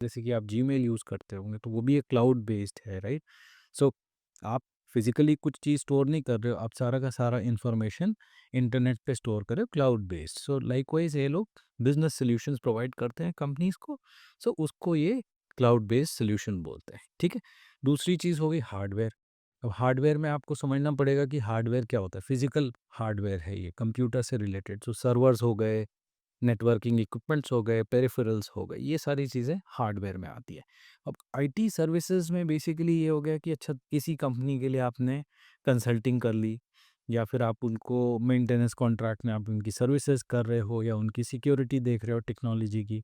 जैसे कि आप जीमेल यूज़ करते होंगे तो वो भी एक क्लाउड बेस्ड है, राइट? सो आप फिजिकली कुछ चीज़ स्टोर नहीं कर रहे हो, आप सारा का सारा इंफॉर्मेशन इंटरनेट पे स्टोर कर रहे हो क्लाउड बेस्ड। सो लाइकवाइज ये लोग बिजनेस सॉल्यूशंस प्रोवाइड करते हैं कंपनीज को। सो उसको ये क्लाउड बेस्ड सॉल्यूशन बोलते हैं, ठीक है। दूसरी चीज़ हो गई हार्डवेयर। अब हार्डवेयर में आपको समझना पड़ेगा कि हार्डवेयर क्या होता है। फिजिकल हार्डवेयर है ये, कंप्यूटर से रिलेटेड। सो सर्वर्स हो गए, नेटवर्किंग इक्विपमेंट्स हो गए, पेरिफेरल्स हो गए, ये सारी चीज़ें हार्डवेयर में आती है। अब आईटी सर्विसेज में बेसिकली ये हो गया कि अच्छा, किसी कंपनी के लिए आपने कंसल्टिंग कर ली, या फिर आप उनको मेंटेनेंस कॉन्ट्रैक्ट में आप उनकी सर्विसेज कर रहे हो, या उनकी सिक्योरिटी देख रहे हो टेक्नोलॉजी की।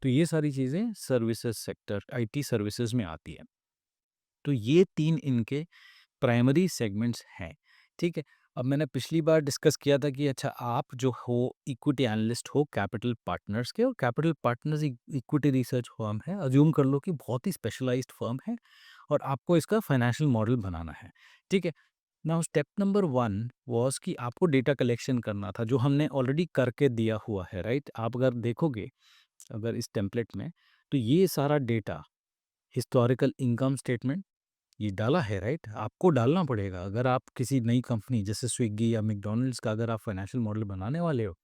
तो ये सारी चीज़ें सर्विसेज सेक्टर आईटी सर्विसेज में आती है। तो ये 3 इनके प्राइमरी सेगमेंट्स हैं, ठीक है। अब मैंने पिछली बार डिस्कस किया था कि अच्छा, आप जो हो इक्विटी एनालिस्ट हो कैपिटल पार्टनर्स के, और capital partners equity research firm है। अज्यूम कर लो कि बहुत ही स्पेशलाइज्ड फर्म है और आपको इसका फाइनेंशियल मॉडल बनाना है, ठीक है। नाउ स्टेप नंबर 1 वाज़ कि आपको डेटा कलेक्शन करना था, जो हमने ऑलरेडी करके दिया हुआ है, राइट? आप अगर देखोगे, अगर इस टेम्पलेट में, तो ये सारा डेटा, हिस्टोरिकल इनकम स्टेटमेंट, ये डाला है, राइट? आपको डालना पड़ेगा। अगर आप किसी नई कंपनी जैसे स्विग्गी या मैकडॉनल्ड्स का अगर आप फाइनेंशियल मॉडल बनाने वाले हो,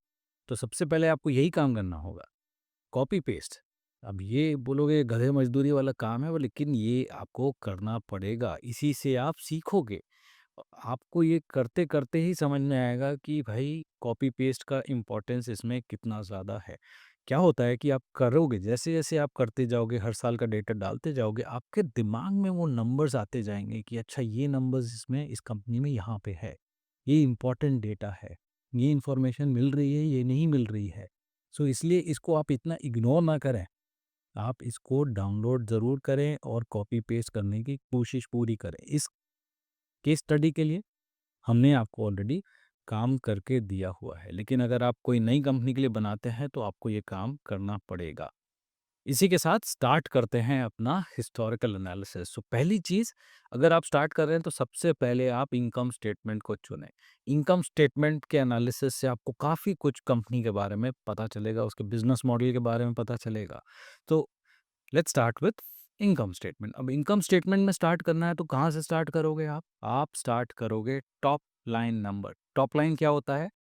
तो सबसे पहले आपको यही काम करना होगा, कॉपी पेस्ट। अब ये बोलोगे गधे मजदूरी वाला काम है, वो लेकिन ये आपको करना पड़ेगा, इसी से आप सीखोगे। आपको ये करते करते ही समझ में आएगा कि भाई कॉपी पेस्ट का इम्पोर्टेंस इसमें कितना ज़्यादा है। क्या होता है कि आप करोगे, जैसे जैसे आप करते जाओगे, हर साल का डेटा डालते जाओगे, आपके दिमाग में वो नंबर्स आते जाएंगे कि अच्छा, ये नंबर्स इसमें इस कंपनी में यहाँ पे है, ये इम्पोर्टेंट डेटा है, ये इंफॉर्मेशन मिल रही है, ये नहीं मिल रही है। सो इसलिए इसको आप इतना इग्नोर ना करें, आप इसको डाउनलोड ज़रूर करें और कॉपी पेस्ट करने की कोशिश पूरी करें। इस केस स्टडी के लिए हमने आपको ऑलरेडी काम करके दिया हुआ है, लेकिन अगर आप कोई नई कंपनी के लिए बनाते हैं तो आपको ये काम करना पड़ेगा। इसी के साथ स्टार्ट करते हैं अपना हिस्टोरिकल एनालिसिस। सो पहली चीज़, अगर आप स्टार्ट कर रहे हैं तो सबसे पहले आप इनकम स्टेटमेंट को चुनें। इनकम स्टेटमेंट के एनालिसिस से आपको काफ़ी कुछ कंपनी के बारे में पता चलेगा, उसके बिजनेस मॉडल के बारे में पता चलेगा। तो let's start with income statement. अब इनकम स्टेटमेंट में स्टार्ट करना है तो कहाँ से स्टार्ट करोगे आप? आप स्टार्ट करोगे top line number. Top line क्या होता है?